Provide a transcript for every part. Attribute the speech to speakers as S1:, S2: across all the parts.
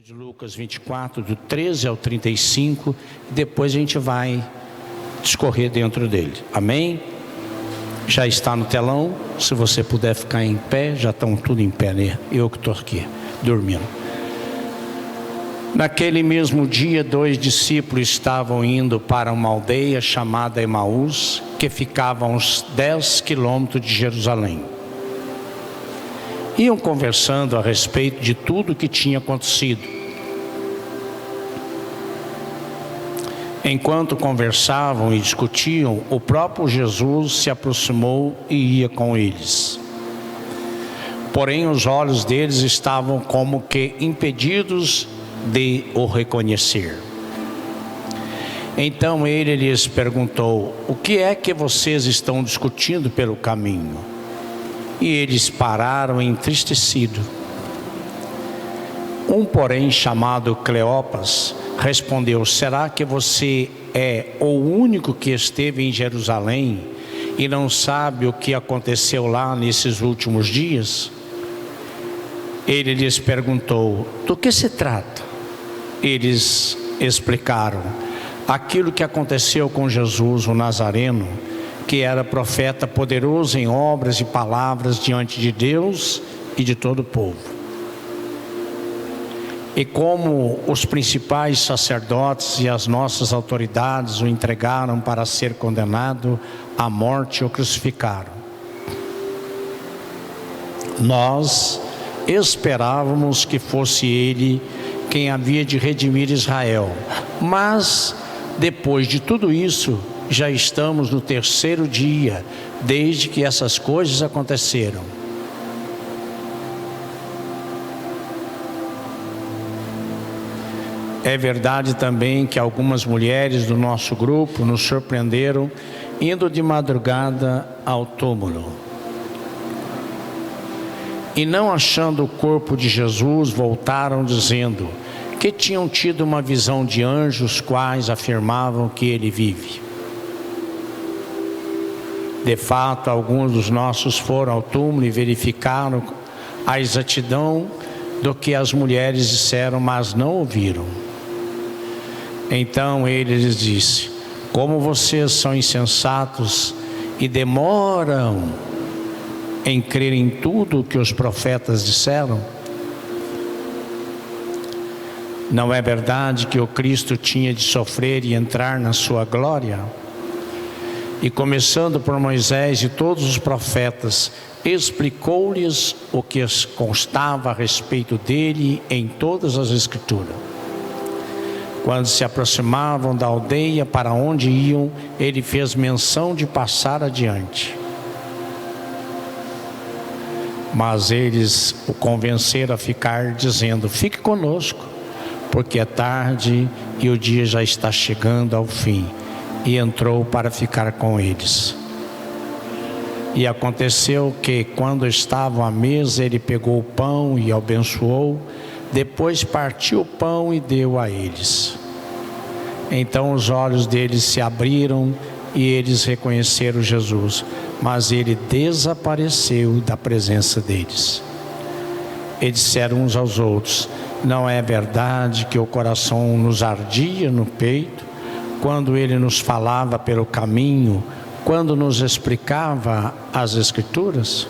S1: de Lucas 24, do 13 ao 35, e depois a gente vai discorrer dentro dele. Amém? Já está no telão, se você puder ficar em pé, já estão tudo em pé, né? Eu que estou aqui, dormindo. Naquele mesmo dia, 2 discípulos estavam indo para uma aldeia chamada Emaús, que ficava a uns 10 quilômetros de Jerusalém. Iam conversando a respeito de tudo o que tinha acontecido. Enquanto conversavam e discutiam, o próprio Jesus se aproximou e ia com eles. Porém, os olhos deles estavam como que impedidos de o reconhecer. Então ele lhes perguntou: o que é que vocês estão discutindo pelo caminho? E eles pararam entristecidos. Porém, chamado Cleopas, respondeu: será que você é o único que esteve em Jerusalém e não sabe o que aconteceu lá nesses últimos dias? Ele lhes perguntou: do que se trata? Eles explicaram: aquilo que aconteceu com Jesus, o Nazareno, que era profeta poderoso em obras e palavras diante de Deus e de todo o povo. E como os principais sacerdotes e as nossas autoridades o entregaram para ser condenado à morte e o crucificaram. Nós esperávamos que fosse ele quem havia de redimir Israel, mas depois de tudo isso, já estamos no 3º dia desde que essas coisas aconteceram. É verdade também que algumas mulheres do nosso grupo nos surpreenderam indo de madrugada ao túmulo. E não achando o corpo de Jesus, voltaram dizendo que tinham tido uma visão de anjos, quais afirmavam que ele vive. De fato, alguns dos nossos foram ao túmulo e verificaram a exatidão do que as mulheres disseram, mas não ouviram. Então ele lhes disse: como vocês são insensatos e demoram em crer em tudo o que os profetas disseram? Não é verdade que o Cristo tinha de sofrer e entrar na sua glória? E começando por Moisés e todos os profetas, explicou-lhes o que constava a respeito dele em todas as Escrituras. Quando se aproximavam da aldeia para onde iam, ele fez menção de passar adiante. Mas eles o convenceram a ficar, dizendo: fique conosco, porque é tarde e o dia já está chegando ao fim. E entrou para ficar com eles. E aconteceu que, quando estavam à mesa, ele pegou o pão e abençoou, depois partiu o pão e deu a eles. Então os olhos deles se abriram e eles reconheceram Jesus, mas ele desapareceu da presença deles. E disseram uns aos outros: não é verdade que o coração nos ardia no peito quando ele nos falava pelo caminho, quando nos explicava as Escrituras?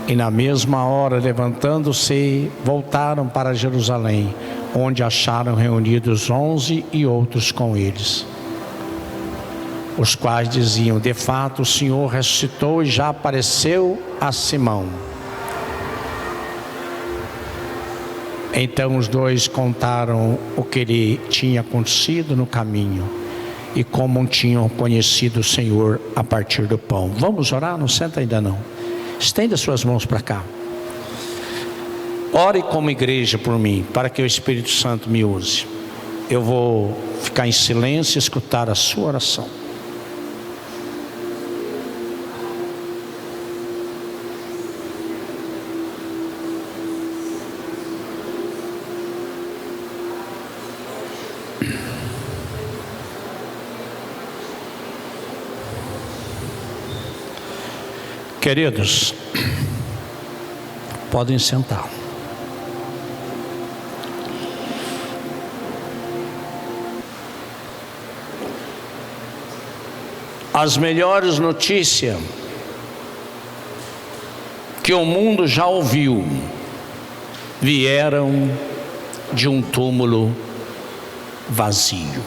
S1: E na mesma hora, levantando-se, voltaram para Jerusalém, onde acharam reunidos 11 e outros com eles, os quais diziam: de fato o Senhor ressuscitou e já apareceu a Simão. Então os dois contaram o que lhe tinha acontecido no caminho e como tinham conhecido o Senhor a partir do pão. Vamos orar? Não senta ainda não. Estenda suas mãos para cá. Ore como igreja por mim, para que o Espírito Santo me use. Eu vou ficar em silêncio e escutar a sua oração. Queridos, podem sentar. As melhores notícias que o mundo já ouviu vieram de um túmulo vazio.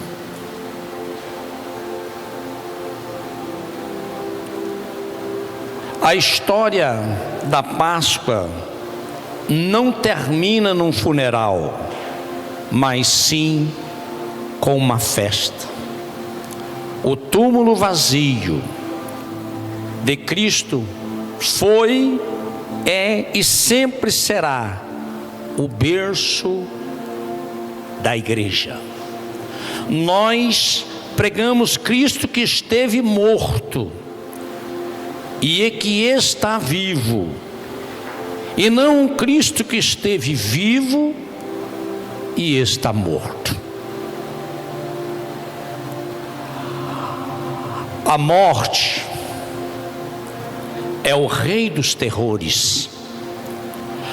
S1: A história da Páscoa não termina num funeral, mas sim com uma festa. O túmulo vazio de Cristo foi, é e sempre será o berço da igreja. Nós pregamos Cristo que esteve morto e que está vivo, e não um Cristo que esteve vivo e está morto. A morte é o rei dos terrores,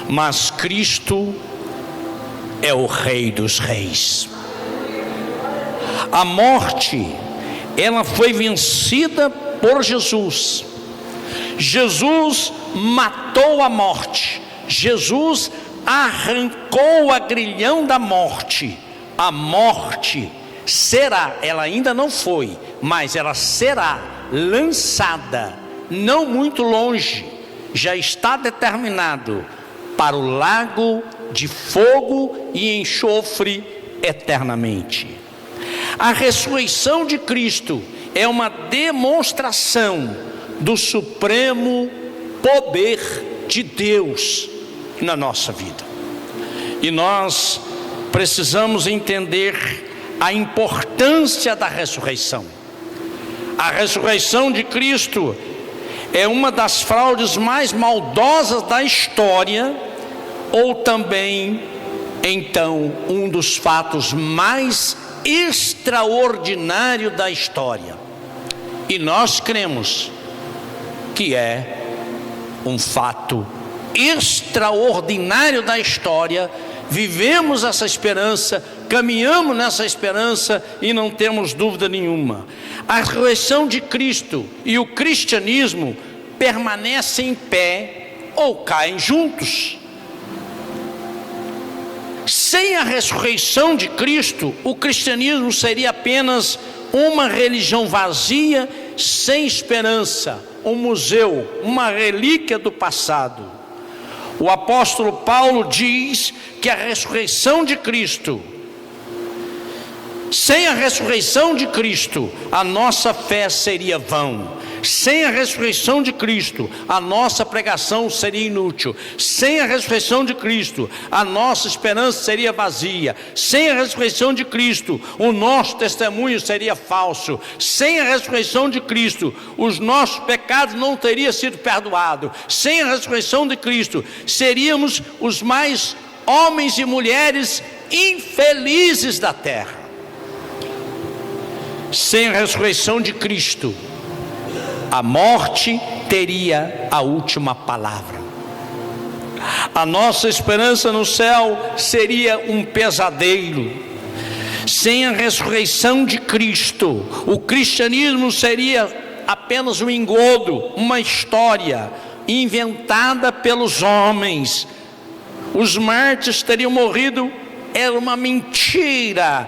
S1: mas Cristo é o rei dos reis. A morte, ela foi vencida por Jesus. Jesus matou a morte. Jesus arrancou o agrilhão da morte. A morte será, ela ainda não foi, mas ela será lançada, não muito longe, já está determinado, para o lago de fogo e enxofre eternamente. A ressurreição de Cristo é uma demonstração do supremo poder de Deus na nossa vida. E nós precisamos entender a importância da ressurreição. A ressurreição de Cristo é uma das fraudes mais maldosas da história, ou também, então, um dos fatos mais extraordinários da história. E nós cremos que é um fato extraordinário da história. Vivemos essa esperança, caminhamos nessa esperança e não temos dúvida nenhuma. A ressurreição de Cristo e o cristianismo permanecem em pé ou caem juntos. Sem a ressurreição de Cristo, o cristianismo seria apenas uma religião vazia, sem esperança, um museu, uma relíquia do passado. O apóstolo Paulo diz que a ressurreição de Cristo, sem a ressurreição de Cristo, a nossa fé seria vã. Sem a ressurreição de Cristo, a nossa pregação seria inútil. Sem a ressurreição de Cristo, a nossa esperança seria vazia. Sem a ressurreição de Cristo, o nosso testemunho seria falso. Sem a ressurreição de Cristo, os nossos pecados não teriam sido perdoados. Sem a ressurreição de Cristo, seríamos os mais homens e mulheres infelizes da terra. Sem a ressurreição de Cristo, a morte teria a última palavra. A nossa esperança no céu seria um pesadelo. Sem a ressurreição de Cristo, o cristianismo seria apenas um engodo, uma história inventada pelos homens. Os mártires teriam morrido, era uma mentira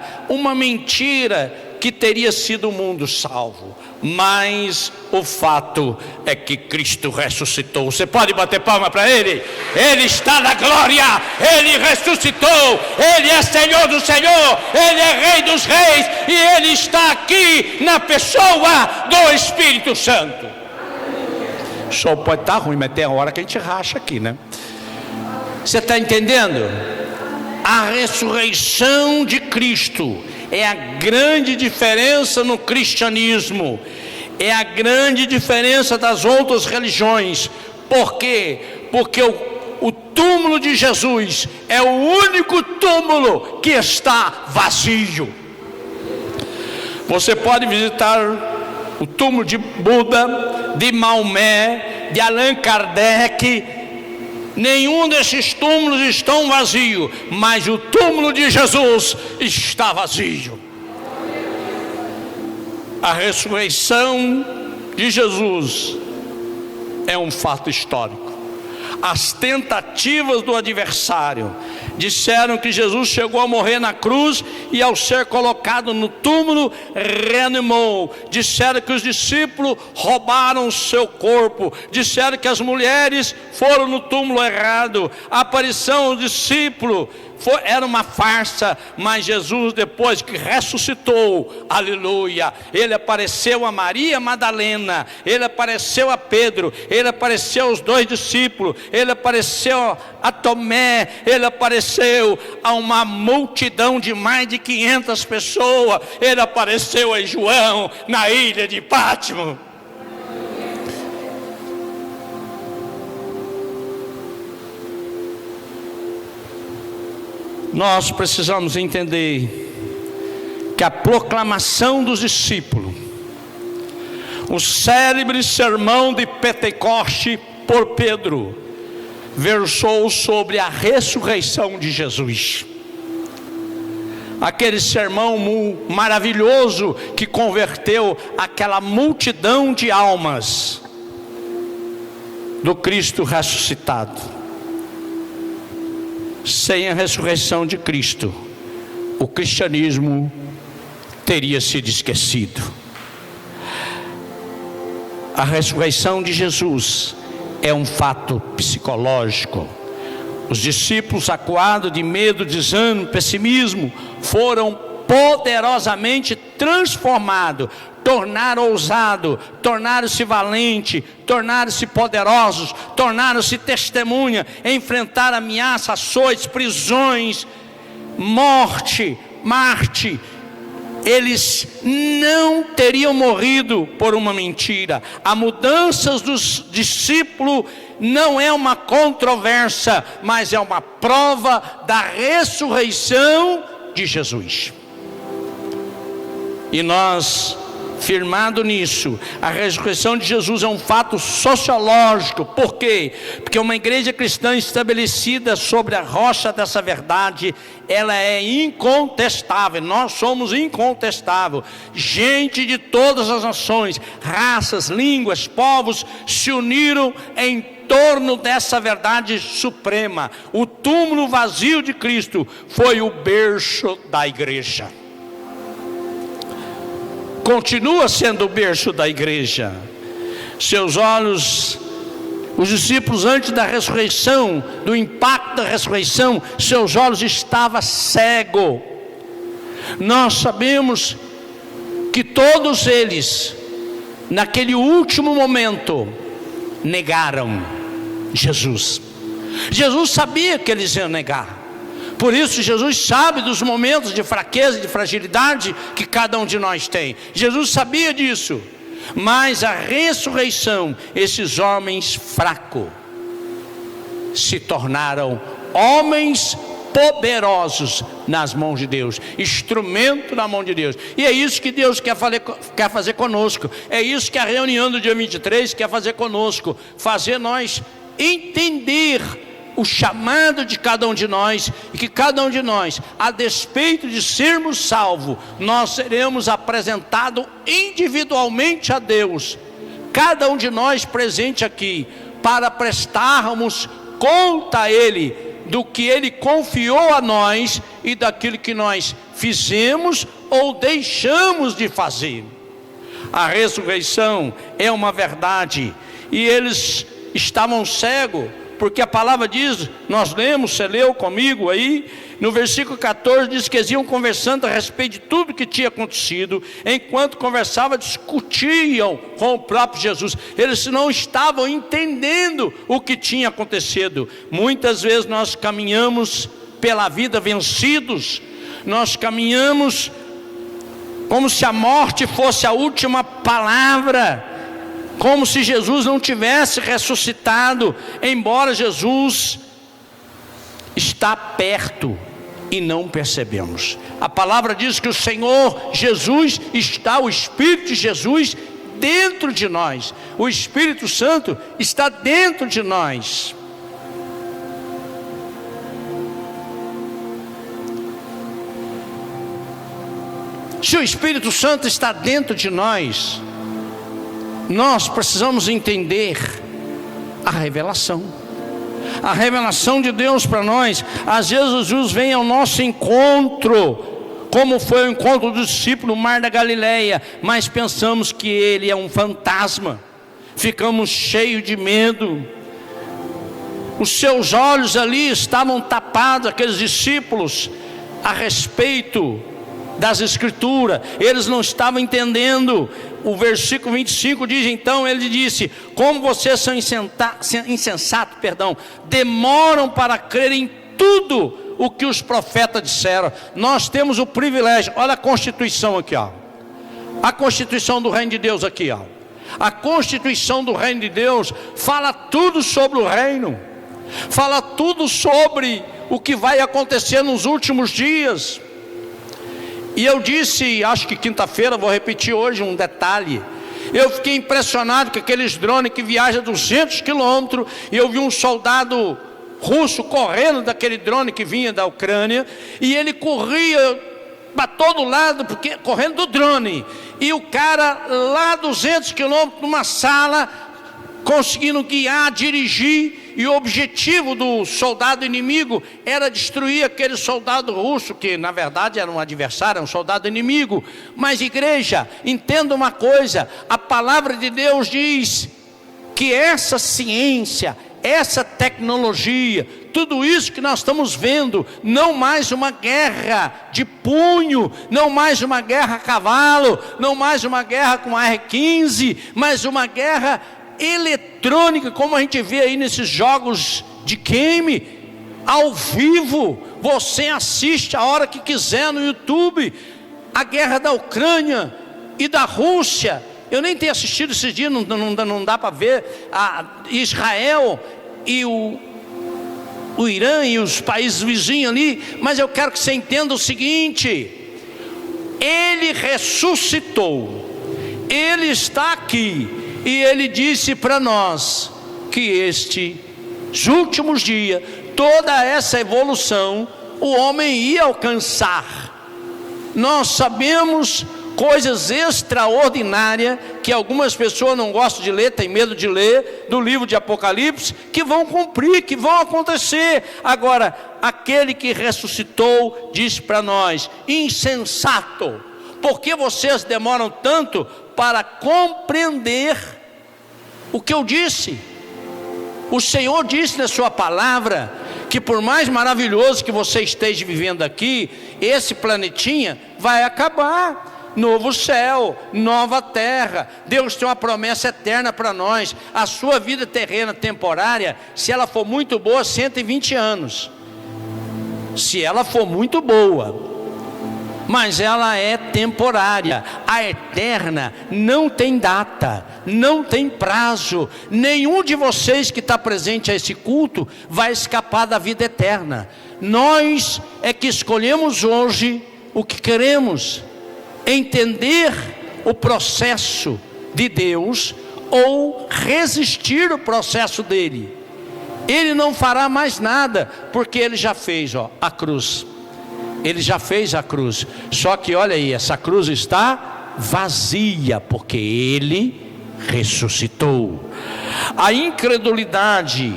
S1: que teria sido o mundo salvo. Mas o fato é que Cristo ressuscitou. Você pode bater palma para Ele? Ele está na glória, Ele ressuscitou, Ele é Senhor do Senhor, Ele é Rei dos Reis, e Ele está aqui na pessoa do Espírito Santo. O sol pode estar ruim, mas tem a hora que a gente racha aqui, né? Você está entendendo? A ressurreição de Cristo é a grande diferença no cristianismo, é a grande diferença das outras religiões. Por quê? Porque o túmulo de Jesus é o único túmulo que está vazio. Você pode visitar o túmulo de Buda, de Maomé, de Allan Kardec. Nenhum desses túmulos estão vazios, mas o túmulo de Jesus está vazio. A ressurreição de Jesus é um fato histórico. As tentativas do adversário disseram que Jesus chegou a morrer na cruz e, ao ser colocado no túmulo, reanimou. Disseram que os discípulos roubaram o seu corpo. Disseram que as mulheres foram no túmulo errado. A aparição do discípulo era uma farsa, mas Jesus, depois que ressuscitou, aleluia, ele apareceu a Maria Madalena, ele apareceu a Pedro, ele apareceu aos 2 discípulos, ele apareceu a Tomé, ele apareceu a uma multidão de mais de 500 pessoas, ele apareceu a João na ilha de Pátimo. Nós precisamos entender que a proclamação dos discípulos, o célebre sermão de Pentecoste por Pedro, versou sobre a ressurreição de Jesus. Aquele sermão maravilhoso que converteu aquela multidão de almas do Cristo ressuscitado. Sem a ressurreição de Cristo, o cristianismo teria sido esquecido. A ressurreição de Jesus é um fato psicológico. Os discípulos, acuados de medo, desânimo, pessimismo, foram poderosamente transformados, tornaram ousado, tornaram-se valente, tornaram-se poderosos, tornaram-se testemunha, enfrentaram ameaças, açoites, prisões, morte, Marte. Eles não teriam morrido por uma mentira. A mudança dos discípulos não é uma controvérsia, mas é uma prova da ressurreição de Jesus. E nós, firmado nisso, a ressurreição de Jesus é um fato sociológico. Por quê? Porque uma igreja cristã estabelecida sobre a rocha dessa verdade, ela é incontestável. Nós somos incontestáveis. Gente de todas as nações, raças, línguas, povos se uniram em torno dessa verdade suprema. O túmulo vazio de Cristo foi o berço da igreja. Continua sendo o berço da igreja. Seus olhos, os discípulos antes da ressurreição, do impacto da ressurreição, seus olhos estavam cegos. Nós sabemos que todos eles, naquele último momento, negaram Jesus. Jesus sabia que eles iam negar. Por isso Jesus sabe dos momentos de fraqueza e de fragilidade que cada um de nós tem. Jesus sabia disso. Mas a ressurreição, esses homens fracos se tornaram homens poderosos nas mãos de Deus, instrumento na mão de Deus. E é isso que Deus quer fazer conosco. É isso que a reunião do dia 23 quer fazer conosco. Fazer nós entender o chamado de cada um de nós, e que cada um de nós, a despeito de sermos salvos, nós seremos apresentados individualmente a Deus, cada um de nós presente aqui, para prestarmos conta a Ele, do que Ele confiou a nós, e daquilo que nós fizemos ou deixamos de fazer. A ressurreição é uma verdade, e eles estavam cegos, porque a palavra diz, nós lemos, você leu comigo aí, no versículo 14 diz que eles iam conversando a respeito de tudo que tinha acontecido. Enquanto conversavam, discutiam com o próprio Jesus. Eles não estavam entendendo o que tinha acontecido. Muitas vezes nós caminhamos pela vida vencidos, nós caminhamos como se a morte fosse a última palavra, como se Jesus não tivesse ressuscitado, embora Jesus está perto e não percebemos. A palavra diz que o Senhor Jesus está, o Espírito de Jesus dentro de nós, o Espírito Santo está dentro de nós. Se o Espírito Santo está dentro de nós, nós precisamos entender a revelação de Deus para nós. Às vezes Jesus vem ao nosso encontro, como foi o encontro do discípulo no Mar da Galileia, mas pensamos que ele é um fantasma, ficamos cheios de medo. Os seus olhos ali estavam tapados, aqueles discípulos, a respeito das Escrituras. Eles não estavam entendendo. O versículo 25 diz: então ele disse: como vocês são insensatos, demoram para crer em tudo o que os profetas disseram. Nós temos o privilégio, olha a Constituição aqui, ó. A Constituição do Reino de Deus aqui, ó. A Constituição do Reino de Deus fala tudo sobre o reino, fala tudo sobre o que vai acontecer nos últimos dias. E eu disse, acho que quinta-feira, vou repetir hoje um detalhe. Eu fiquei impressionado com aqueles drones que viajam 200 quilômetros, e eu vi um soldado russo correndo daquele drone que vinha da Ucrânia, e ele corria para todo lado, porque correndo do drone, e o cara lá 200 quilômetros numa sala, conseguindo guiar, dirigir, e o objetivo do soldado inimigo era destruir aquele soldado russo, que na verdade era um adversário, era um soldado inimigo. Mas igreja, entenda uma coisa, a palavra de Deus diz que essa ciência, essa tecnologia, tudo isso que nós estamos vendo, não mais uma guerra de punho, não mais uma guerra a cavalo, não mais uma guerra com AR-15, mas uma guerra eletrônica, como a gente vê aí nesses jogos de game, ao vivo, você assiste a hora que quiser no YouTube. A guerra da Ucrânia e da Rússia, eu nem tenho assistido esses dias, não dá para ver, Israel e o Irã e os países vizinhos ali, mas eu quero que você entenda o seguinte: ele ressuscitou, ele está aqui, e ele disse para nós que estes últimos dias, toda essa evolução, o homem ia alcançar. Nós sabemos coisas extraordinárias que algumas pessoas não gostam de ler, têm medo de ler, do livro de Apocalipse, que vão cumprir, que vão acontecer. Agora, aquele que ressuscitou diz para nós: insensato, por que vocês demoram tanto para compreender o que eu disse? O Senhor disse na sua palavra que por mais maravilhoso que você esteja vivendo aqui, esse planetinha vai acabar. Novo céu, nova terra. Deus tem uma promessa eterna para nós. A sua vida terrena temporária, se ela for muito boa, 120 anos. Se ela for muito boa, mas ela é temporária. A eterna não tem data, não tem prazo. Nenhum de vocês que está presente a esse culto vai escapar da vida eterna. Nós é que escolhemos hoje o que queremos: entender o processo de Deus ou resistir ao processo dele. Ele não fará mais nada, porque ele já fez a cruz. Ele já fez a cruz. Só que olha aí, essa cruz está vazia, porque ele ressuscitou. A incredulidade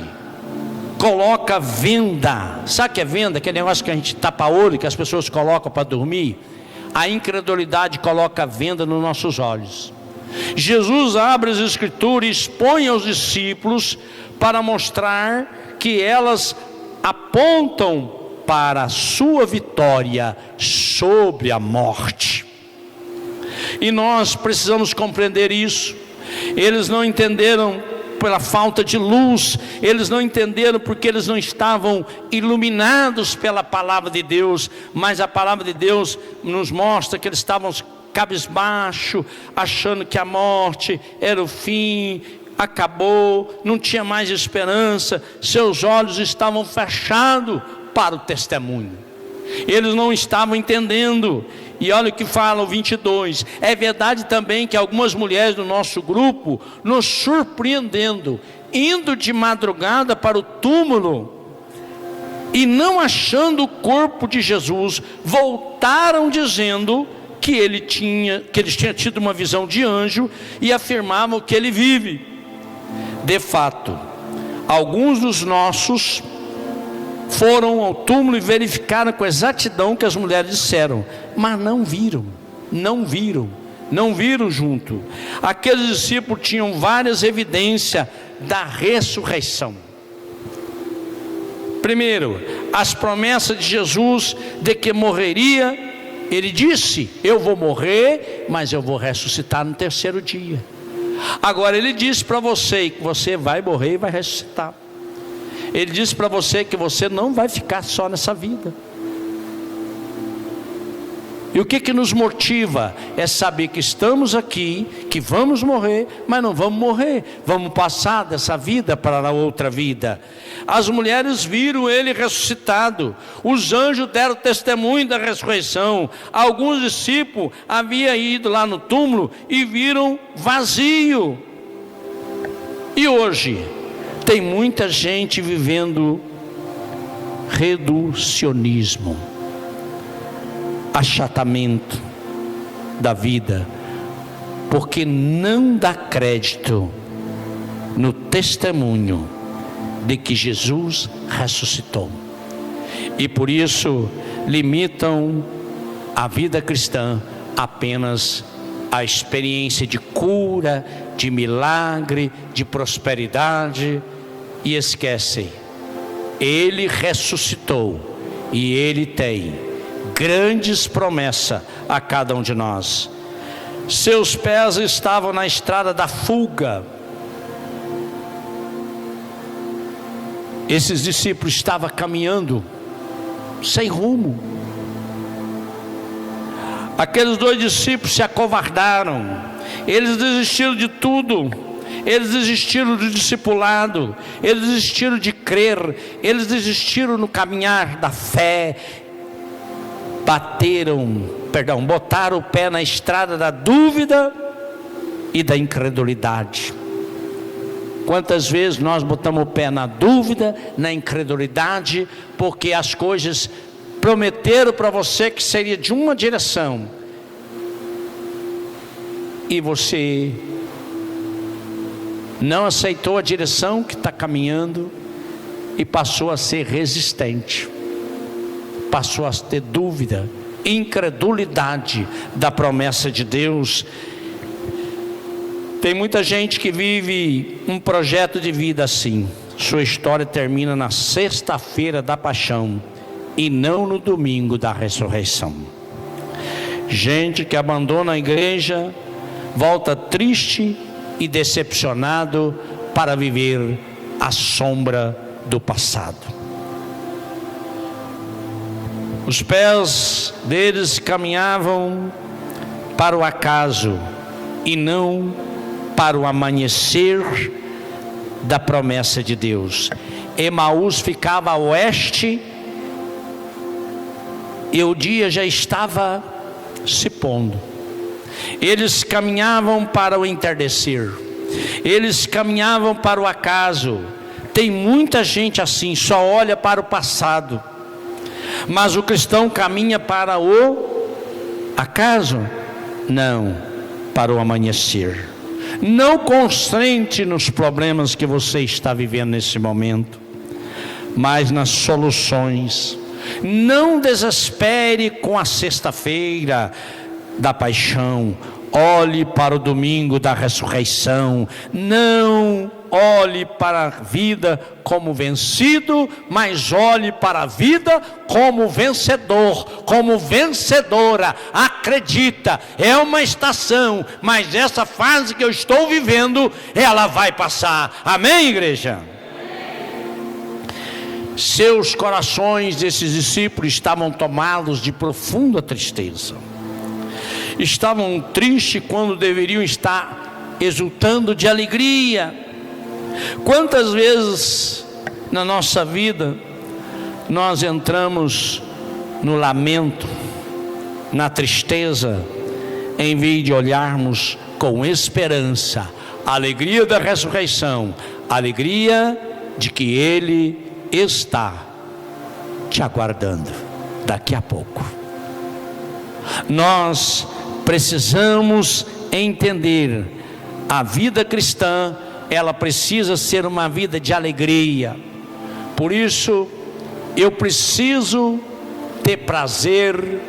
S1: coloca venda. Sabe o que é venda? Aquele negócio que a gente tapa olho, que as pessoas colocam para dormir. A incredulidade coloca venda nos nossos olhos. Jesus abre as Escrituras e expõe aos discípulos para mostrar que elas apontam para a sua vitória sobre a morte. E nós precisamos compreender isso. Eles não entenderam pela falta de luz, eles não entenderam porque eles não estavam iluminados pela palavra de Deus, mas a palavra de Deus nos mostra que eles estavam cabisbaixo, achando que a morte era o fim, acabou, não tinha mais esperança, seus olhos estavam fechados para o testemunho. Eles não estavam entendendo. E olha o que fala o 22. É verdade também que algumas mulheres do nosso grupo, nos surpreendendo, indo de madrugada para o túmulo e não achando o corpo de Jesus, voltaram dizendo que eles tinham tido uma visão de anjo e afirmavam que ele vive. De fato, alguns dos nossos foram ao túmulo e verificaram com exatidão o que as mulheres disseram, mas não viram junto. Aqueles discípulos tinham várias evidências da ressurreição. Primeiro, as promessas de Jesus de que morreria. Ele disse: eu vou morrer, mas eu vou ressuscitar no terceiro dia. Agora ele disse para você que você vai morrer e vai ressuscitar. Ele disse para você que você não vai ficar só nessa vida. E o que nos motiva? É saber que estamos aqui, que vamos morrer, mas não vamos morrer, vamos passar dessa vida para a outra vida. As mulheres viram ele ressuscitado, os anjos deram testemunho da ressurreição. Alguns discípulos haviam ido lá no túmulo e viram vazio. E hoje tem muita gente vivendo reducionismo, achatamento da vida, porque não dá crédito no testemunho de que Jesus ressuscitou, e por isso limitam a vida cristã apenas à experiência de cura, de milagre, de prosperidade, e esquecem: ele ressuscitou e ele tem grandes promessas a cada um de nós. Seus pés estavam na estrada da fuga. Esses discípulos estavam caminhando sem rumo. Aqueles dois discípulos se acovardaram, eles desistiram de tudo. Eles desistiram do discipulado, eles desistiram de crer, eles desistiram no caminhar da fé. Botaram o pé na estrada da dúvida e da incredulidade. Quantas vezes nós botamos o pé na dúvida, na incredulidade, porque as coisas prometeram para você que seria de uma direção, e você não aceitou a direção que está caminhando e passou a ser resistente, passou a ter dúvida, incredulidade da promessa de Deus. Tem muita gente que vive um projeto de vida assim. Sua história termina na sexta-feira da paixão e não no domingo da ressurreição. Gente que abandona a igreja, volta triste e decepcionado para viver a sombra do passado. Os pés deles caminhavam para o acaso e não para o amanhecer da promessa de Deus. Emaús ficava a oeste e o dia já estava se pondo. Eles caminhavam para o entardecer, eles caminhavam para o acaso. Tem muita gente assim, só olha para o passado. Mas o cristão caminha para o acaso? Não, para o amanhecer. Não concentre nos problemas que você está vivendo nesse momento, mas nas soluções. Não desespere com a sexta-feira da paixão. Olhe para o domingo da ressurreição. Não olhe para a vida como vencido, mas olhe para a vida como vencedor, como vencedora. Acredita, é uma estação, mas essa fase que eu estou vivendo, ela vai passar. Amém, igreja? Seus corações, desses discípulos, estavam tomados de profunda tristeza. Estavam tristes quando deveriam estar exultando de alegria. Quantas vezes na nossa vida nós entramos no lamento, na tristeza, em vez de olharmos com esperança a alegria da ressurreição, a alegria de que Ele está te aguardando daqui a pouco. Nós precisamos entender, a vida cristã, ela precisa ser uma vida de alegria. Por isso, eu preciso ter prazer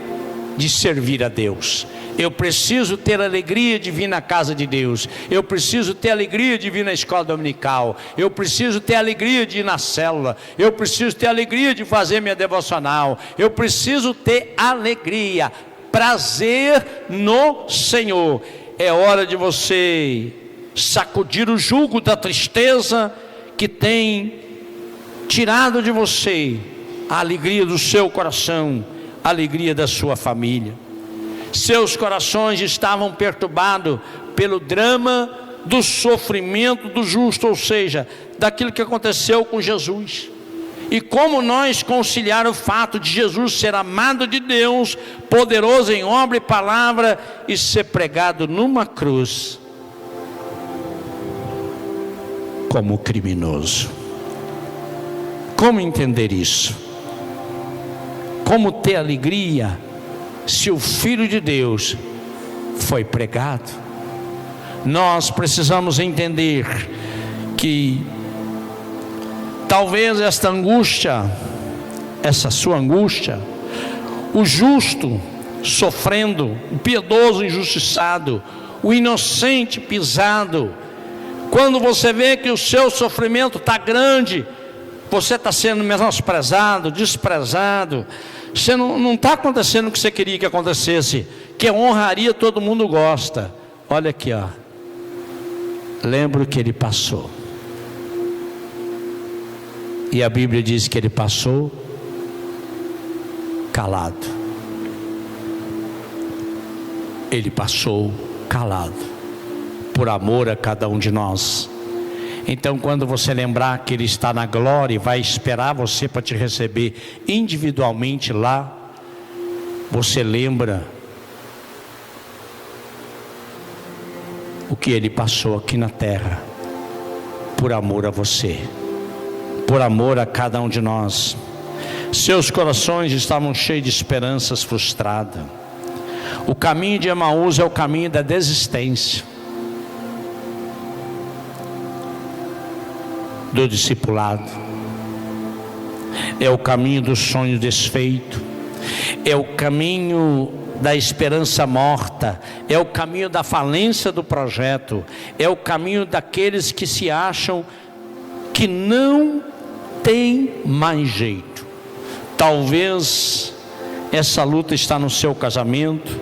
S1: de servir a Deus. Eu preciso ter alegria de vir na casa de Deus. Eu preciso ter alegria de vir na escola dominical. Eu preciso ter alegria de ir na célula. Eu preciso ter alegria de fazer minha devocional. Eu preciso ter alegria, prazer no Senhor. É hora de você sacudir o jugo da tristeza que tem tirado de você a alegria do seu coração, a alegria da sua família. Seus corações estavam perturbados pelo drama do sofrimento do justo, ou seja, daquilo que aconteceu com Jesus. E como nós conciliar o fato de Jesus ser amado de Deus, poderoso em obra e palavra, e ser pregado numa cruz como criminoso? Como entender isso? Como ter alegria se o Filho de Deus foi pregado? Nós precisamos entender que talvez esta angústia, essa sua angústia, o justo sofrendo, o piedoso injustiçado, o inocente pisado, quando você vê que o seu sofrimento está grande, você está sendo menosprezado, desprezado, você não está acontecendo o que você queria que acontecesse, que honraria todo mundo gosta. Olha aqui, ó. Lembra o que ele passou. E a Bíblia diz que ele passou calado. Ele passou calado, por amor a cada um de nós. Então, quando você lembrar que Ele está na glória e vai esperar você para te receber individualmente lá, você lembra o que Ele passou aqui na terra, por amor a você, por amor a cada um de nós. Seus corações estavam cheios de esperanças frustradas. O caminho de Emaús é o caminho da desistência, do discipulado, é o caminho do sonho desfeito, é o caminho da esperança morta, é o caminho da falência do projeto, é o caminho daqueles que se acham que não tem mais jeito. Talvez essa luta está no seu casamento,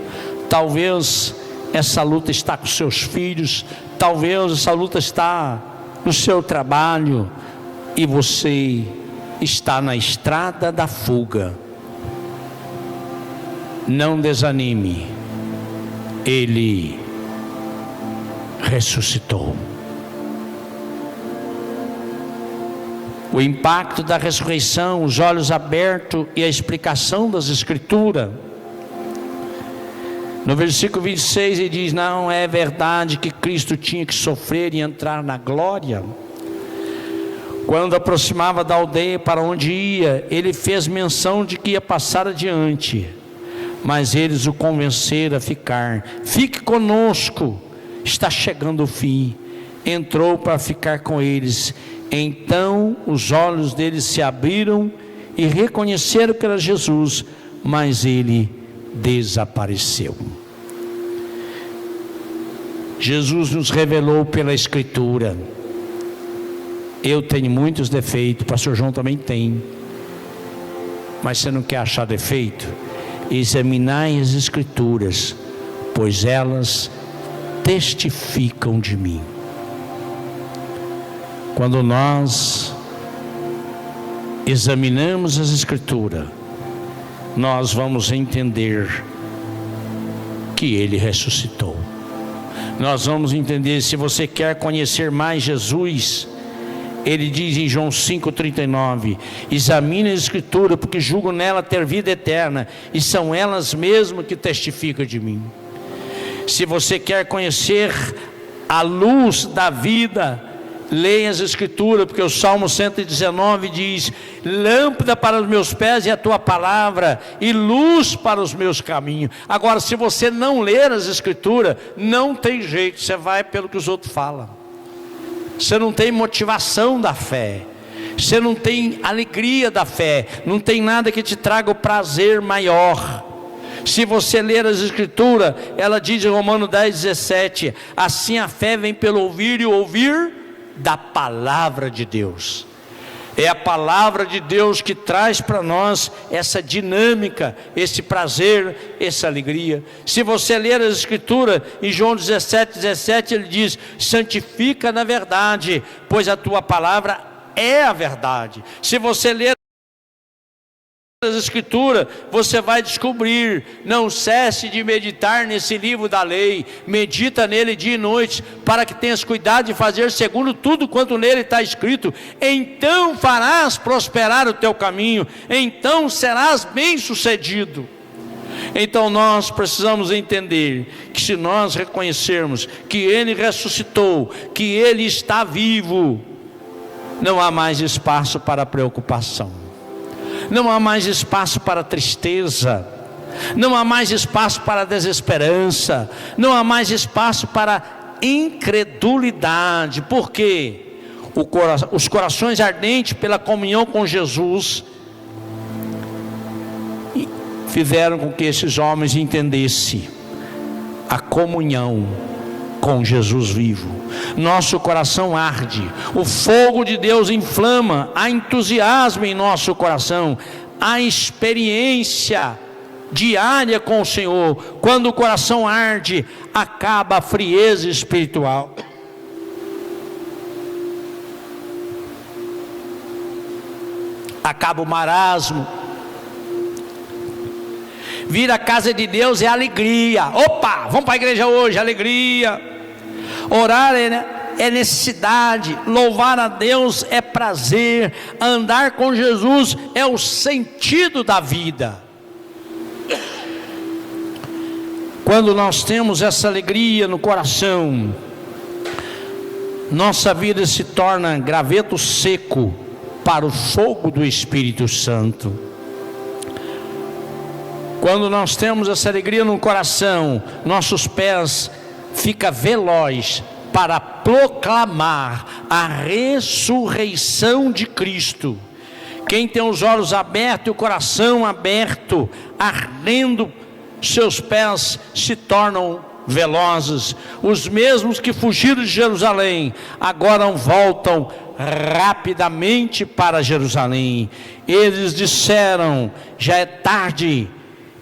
S1: talvez essa luta está com seus filhos, talvez essa luta está no seu trabalho, e você está na estrada da fuga. Não desanime, Ele ressuscitou. O impacto da ressurreição, os olhos abertos e a explicação das Escrituras. No versículo 26 ele diz: não é verdade que Cristo tinha que sofrer e entrar na glória? Quando aproximava da aldeia para onde ia, ele fez menção de que ia passar adiante, mas eles o convenceram a ficar. Fique conosco, está chegando o fim. Entrou para ficar com eles. Então os olhos deles se abriram e reconheceram que era Jesus, mas ele desapareceu. Jesus nos revelou pela Escritura. Eu tenho muitos defeitos, o pastor João também tem, mas você não quer achar defeito? Examinai as Escrituras, pois elas testificam de mim. Quando nós examinamos as Escrituras, nós vamos entender que Ele ressuscitou. Nós vamos entender, se você quer conhecer mais Jesus, Ele diz em João 5,39: examine a Escritura, porque julgo nela ter vida eterna, e são elas mesmas que testificam de mim. Se você quer conhecer a luz da vida, Leia as Escrituras, porque o Salmo 119 diz: lâmpada para os meus pés e a tua palavra, e luz para os meus caminhos. Agora, se você não ler as Escrituras, não tem jeito, você vai pelo que os outros falam. Você não tem motivação da fé, você não tem alegria da fé, não tem nada que te traga o prazer maior. Se você ler as Escrituras, ela diz em Romanos 10:17: assim a fé vem pelo ouvir, e ouvir da palavra de Deus. É a palavra de Deus que traz para nós essa dinâmica, esse prazer, essa alegria. Se você ler as Escrituras, em João 17:17 ele diz: santifica na verdade, pois a tua palavra é a verdade. Se você ler as Escrituras, você vai descobrir: não cesse de meditar nesse livro da lei, medita nele dia e noite, para que tenhas cuidado de fazer segundo tudo quanto nele está escrito, então farás prosperar o teu caminho, então serás bem sucedido. Então nós precisamos entender que se nós reconhecermos que ele ressuscitou, que ele está vivo, não há mais espaço para preocupação, não há mais espaço para tristeza, não há mais espaço para desesperança, não há mais espaço para incredulidade. Por quê? Os corações ardentes pela comunhão com Jesus fizeram com que esses homens entendessem a comunhão com Jesus vivo. Nosso coração arde, o fogo de Deus inflama, há entusiasmo em nosso coração, há experiência diária com o Senhor. Quando o coração arde, acaba a frieza espiritual. Acaba o marasmo. Vir à casa de Deus é alegria. Opa, vamos para a igreja hoje, alegria. Orar é necessidade, louvar a Deus é prazer, andar com Jesus é o sentido da vida. Quando nós temos essa alegria no coração, nossa vida se torna graveto seco para o fogo do Espírito Santo. Quando nós temos essa alegria no coração, nossos pés ficam velozes para proclamar a ressurreição de Cristo. Quem tem os olhos abertos e o coração aberto, ardendo, seus pés se tornam velozes. Os mesmos que fugiram de Jerusalém, agora voltam rapidamente para Jerusalém. Eles disseram: já é tarde.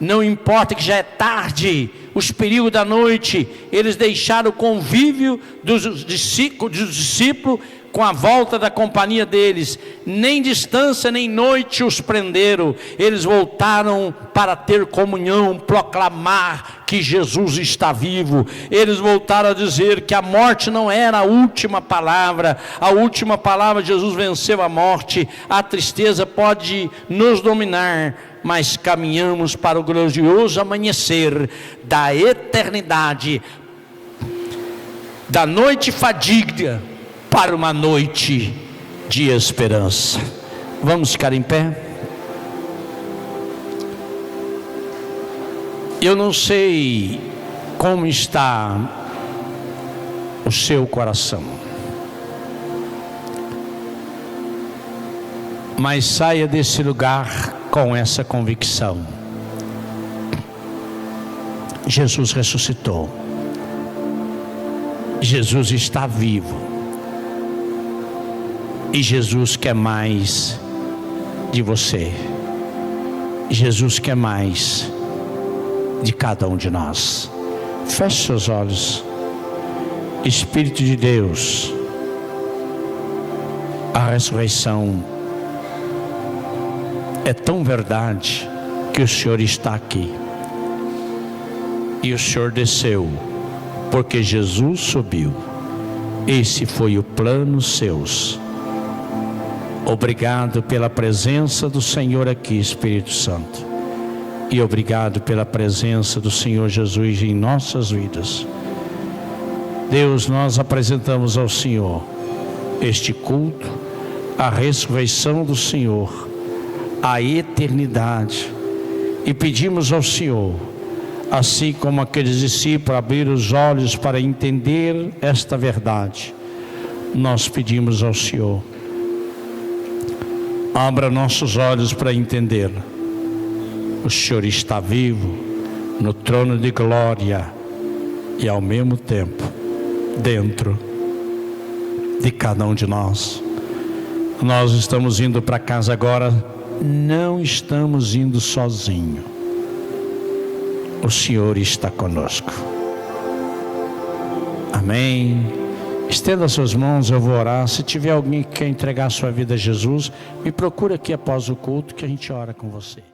S1: Não importa que já é tarde, os perigos da noite, eles deixaram o convívio dos discípulos com a volta da companhia deles. Nem distância nem noite os prenderam. Eles voltaram para ter comunhão, proclamar que Jesus está vivo. Eles voltaram a dizer que a morte não era a última palavra. A última palavra, Jesus venceu a morte. A tristeza pode nos dominar, mas caminhamos para o glorioso amanhecer da eternidade, da noite fatídica para uma noite de esperança. Vamos ficar em pé? Eu não sei como está o seu coração, mas saia desse lugar com essa convicção: Jesus ressuscitou, Jesus está vivo, e Jesus quer mais de você, Jesus quer mais de cada um de nós. Feche seus olhos. Espírito de Deus, a ressurreição é tão verdade que o Senhor está aqui, e o Senhor desceu porque Jesus subiu. Esse foi o plano seus. Obrigado pela presença do Senhor aqui, Espírito Santo, e obrigado pela presença do Senhor Jesus em nossas vidas. Deus, nós apresentamos ao Senhor este culto, a ressurreição do Senhor, a eternidade. E pedimos ao Senhor, assim como aqueles discípulos abriram os olhos para entender esta verdade, nós pedimos ao Senhor, abra nossos olhos para entender. O Senhor está vivo no trono de glória e ao mesmo tempo dentro de cada um de nós. Nós estamos indo para casa agora, não estamos indo sozinhos. O Senhor está conosco. Amém. Estenda suas mãos, eu vou orar. Se tiver alguém que quer entregar sua vida a Jesus, me procura aqui após o culto que a gente ora com você.